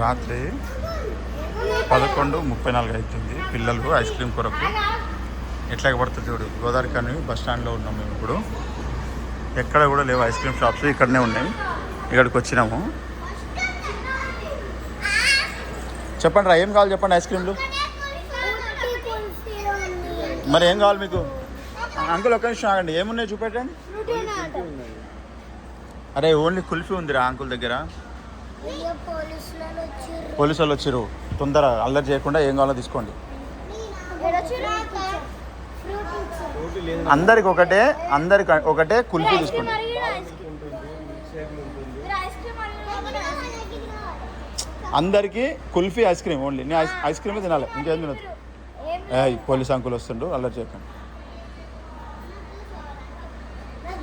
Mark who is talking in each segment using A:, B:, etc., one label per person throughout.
A: రాత్రి 11:34 అవుతుంది. పిల్లలు ఐస్ క్రీమ్ కొరకు ఎట్లా పడుతుంది చూడు. గోదావరి కానీ బస్ స్టాండ్లో ఉన్నాం మేము ఇప్పుడు. ఎక్కడ కూడా లేవు ఐస్ క్రీమ్ షాప్స్, ఇక్కడనే ఉన్నాయి. ఇక్కడికి వచ్చినాము. చెప్పండి రా, ఏం కావాలి చెప్పండి. ఐస్ క్రీమ్లు మరి ఏం కావాలి మీకు? అంకుల్ ఒక్క నిమిషం ఆగండి, ఏమున్నాయి చూపెట్టండి. అరే ఓన్లీ కుల్ఫీ ఉందిరా అంకుల్ దగ్గర. పోలీసు వాళ్ళు వచ్చిర్రు, తొందర అల్లరి చేయకుండా ఏం కావాలో తీసుకోండి. అందరికి ఒకటే కుల్ఫీ తీసుకోండి. అందరికీ కుల్ఫీ ఐస్ క్రీమ్ ఓన్లీ. నేను ఐస్ క్రీమే తినాలి, ఇంకేం తినదు. పోలీస్ అంకుల్ వస్తుండు, అల్లరి చేయకండి.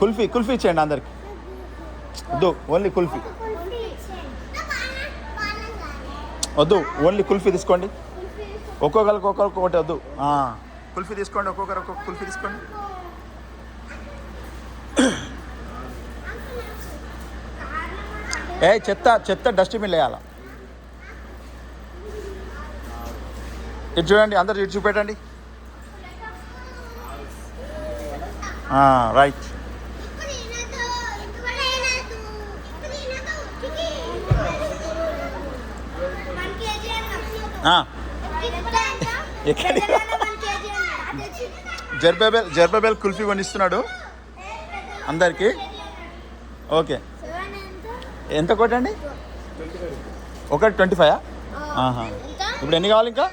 A: కుల్ఫీ ఇచ్చేయండి అందరికి. వద్దు, ఓన్లీ కుల్ఫీ వద్దు, ఓన్లీ కుల్ఫీ తీసుకోండి. ఒక్కొక్కరికి ఒకటి వద్దు. కుల్ఫీ తీసుకోండి, ఒక్కొక్కరు ఒక్కొక్క కుల్ఫీ తీసుకోండి. చెత్త డస్ట్బిన్ వేయాల. ఇటు చూడండి, అందరు ఇటు చూపెట్టండి. రైట్. జర్బేబెల్ కుల్ఫీ కొనిస్తున్నాడు అందరికి. ఓకే, ఎంత కొట్టండి? ఒకటి 25. ఇప్పుడు ఎన్ని కావాలి ఇంకా?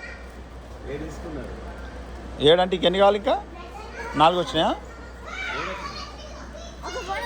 A: 7 అంటే ఎన్ని కావాలి ఇంకా? 4 వచ్చినాయా?